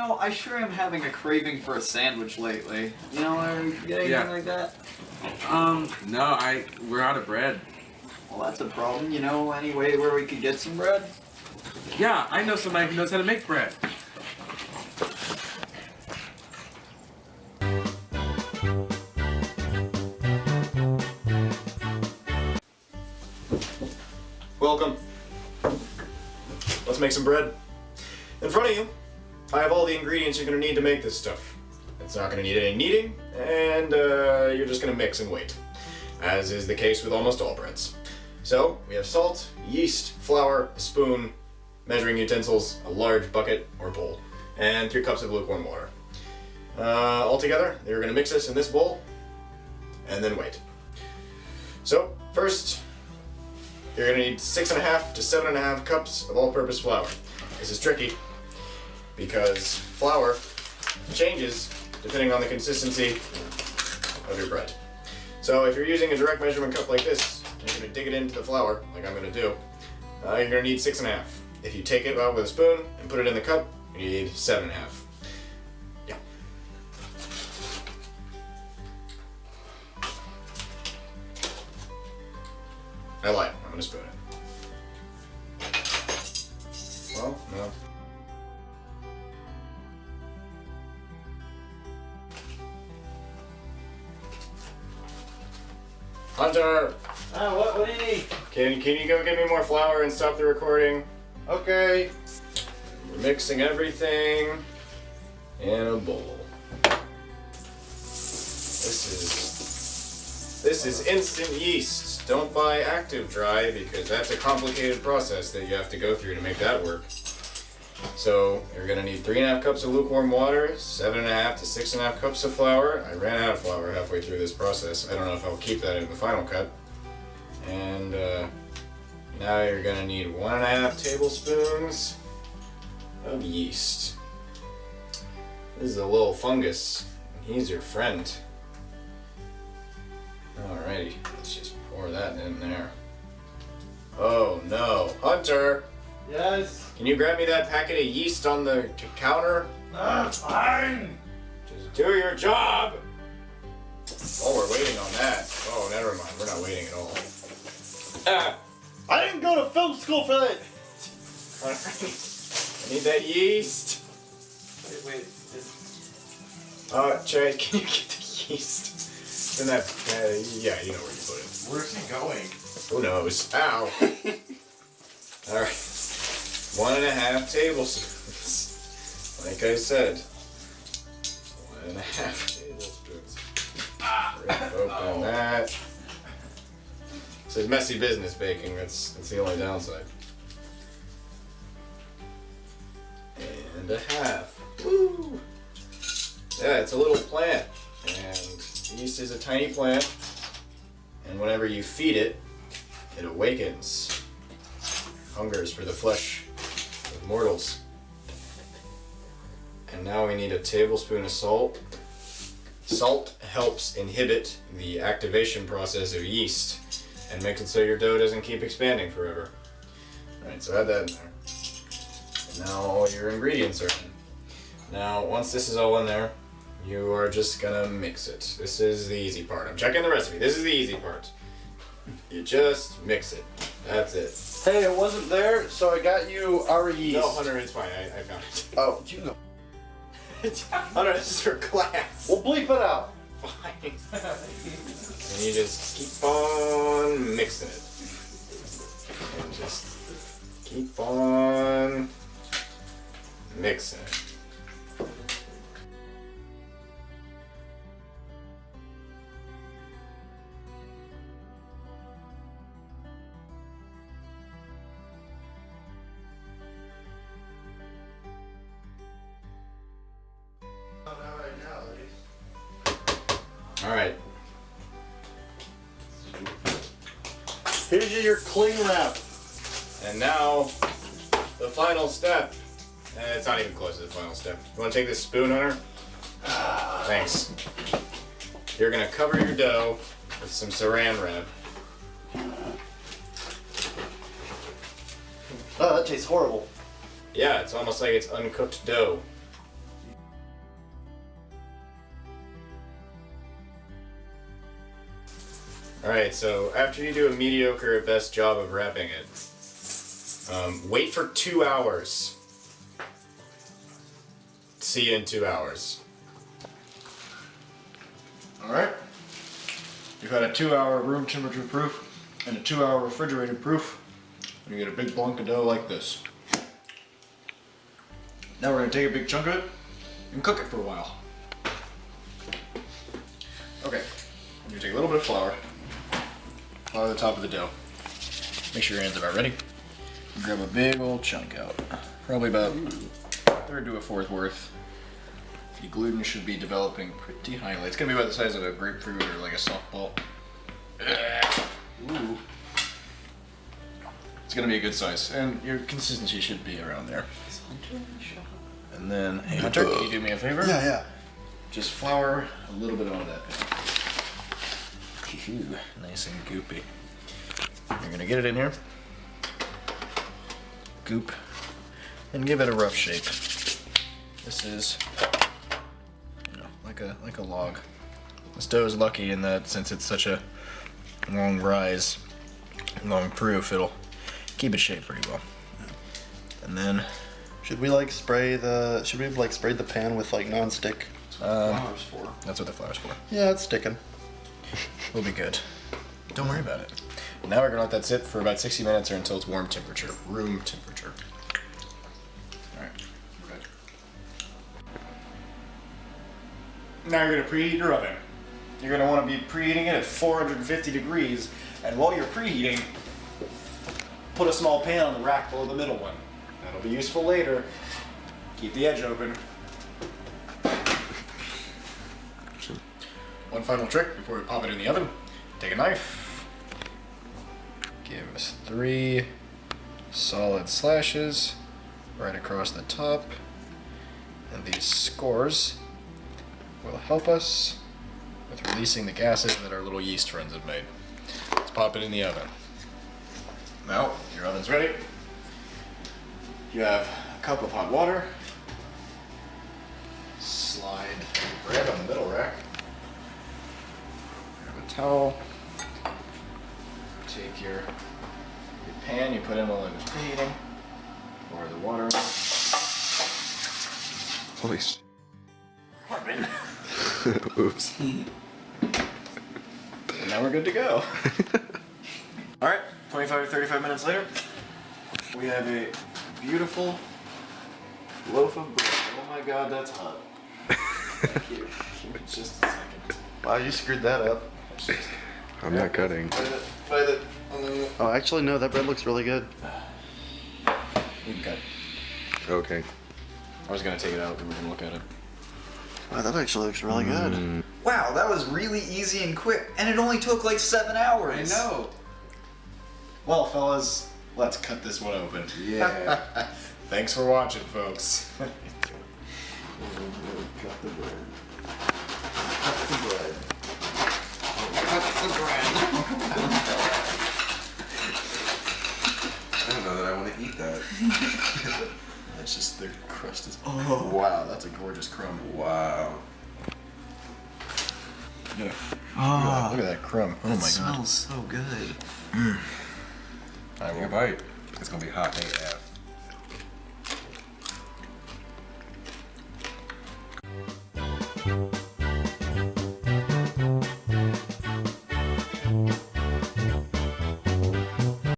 know, I sure am having a craving for a sandwich lately. You know, are you get anything like that? No, we're out of bread. Well, that's a problem. You know, any way where we could get some bread? Yeah, I know somebody who knows how to make bread. Welcome. Let's make some bread. In front of you, I have all the ingredients you're going to need to make this stuff. It's not going to need any kneading, and you're just going to mix and wait, as is the case with almost all breads. So, we have salt, yeast, flour, a spoon, measuring utensils, a large bucket or bowl, and 3 cups of lukewarm water. All together, you're going to mix this in this bowl, and then wait. So, first, you're going to need 6.5 to 7.5 cups of all-purpose flour. This is tricky because flour changes depending on the consistency of your bread. So if you're using a direct measurement cup like this, you're going to dig it into the flour, like I'm going to do, you're going to need 6.5. If you take it out with a spoon and put it in the cup, you need 7.5. Yeah. I lied. I'm going to spoon it. Well, no. Hunter! What do you need? Can you go get me more flour and stop the recording? Okay. We're mixing everything in a bowl. This is instant yeast. Don't buy active dry because that's a complicated process that you have to go through to make that work. So you're gonna need 3.5 cups of lukewarm water, 7.5 to 6.5 cups of flour. I ran out of flour halfway through this process. I don't know if I'll keep that in the final cut. And now you're gonna need 1.5 tablespoons of yeast. This is a little fungus. He's your friend. Alrighty, let's just pour that in there. Oh no, Hunter! Yes? Can you grab me that packet of yeast on the counter? Fine! Just do your job! Oh, we're waiting on that. Oh, never mind, we're not waiting at all. I didn't go to film school for that! I need that yeast. Wait. Oh, Chad, can you get the yeast? In that, yeah, you know where you put it. Where's he going? Who knows? Ow! Alright. 1.5 tablespoons. Like I said. 1.5 tablespoons. Open that. This is messy business baking. That's the only downside. And a half. Woo! Yeah, it's a little plant. And yeast is a tiny plant. And whenever you feed it, it awakens. Hungers for the flesh of mortals. And now we need a tablespoon of salt. Salt helps inhibit the activation process of yeast and makes it so your dough doesn't keep expanding forever. Alright, so add that in there. And now all your ingredients are in. Now, once this is all in there, you are just gonna mix it. This is the easy part. I'm checking the recipe. This is the easy part. You just mix it. That's it. Hey, it wasn't there, so I got you our yeast. No, Hunter, it's fine. I found it. Oh, you know. Hunter, this is for class. We'll bleep it out. Fine. And you just keep on mixing it. And just keep on mixing it. Alright. Here's your cling wrap. And now, the final step. It's not even close to the final step. You want to take this spoon, Hunter? Thanks. You're going to cover your dough with some saran wrap. Oh, that tastes horrible. Yeah, it's almost like it's uncooked dough. Alright, so after you do a mediocre at best job of wrapping it, wait for 2 hours. See you in 2 hours. Alright. You've had a 2-hour room temperature proof and a 2-hour refrigerated proof. You get a big block of dough like this. Now we're going to take a big chunk of it and cook it for a while. Okay, I'm going to take a little bit of flour. Flour the top of the dough. Make sure your hands are about ready. Grab a big old chunk out. Probably about a third to a fourth worth. The gluten should be developing pretty highly. It's going to be about the size of a grapefruit or like a softball. Ooh. It's going to be a good size. And your consistency should be around there. And then, hey Hunter, can you do me a favor? Yeah. Just flour a little bit onto that pan. Ooh, nice and goopy. You're gonna get it in here, goop, and give it a rough shape. This is, like a log. This dough is lucky in that since it's such a long rise, long proof, it'll keep its shape pretty well. And then, Should we spray the pan with non-stick? Flowers for. that's what the flour's for. Yeah, it's sticking. We'll be good. Don't worry about it. Now we're gonna let that sit for about 60 minutes or until it's room temperature. Alright, we're good. Now you're gonna preheat your oven. You're gonna wanna be preheating it at 450 degrees, and while you're preheating, put a small pan on the rack below the middle one. That'll be useful later. Keep the edge open. One final trick before we pop it in the oven. Take a knife. Give us 3 solid slashes right across the top. And these scores will help us with releasing the gases that our little yeast friends have made. Let's pop it in the oven. Now, your oven's ready. You have a cup of hot water. Slide the bread on the middle rack. Towel. Take your pan you put in while it was preheating. Pour the water in. Holy sh... Carbon. Oops. And now we're good to go. Alright, 25 to 35 minutes later, we have a beautiful loaf of bread. Oh my god, that's hot. Thank you. Give me just a second. Wow, you screwed that up. I'm not cutting. Oh, actually, no, that bread looks really good. You can cut. Okay. I was gonna take it out and we can look at it. Wow, that actually looks really good. Wow, that was really easy and quick, and it only took 7 hours. I know. Well, fellas, let's cut this one open. Yeah. Thanks for watching, folks. Cut the bread. Cut the bread. Cut the bread. I don't know that I want to eat that. It's just the crust is. Oh wow, that's a gorgeous crumb. Wow. Yeah. Oh, look at that crumb. Oh my god. Smells so good. I Take a will bite. It's gonna be hot AF.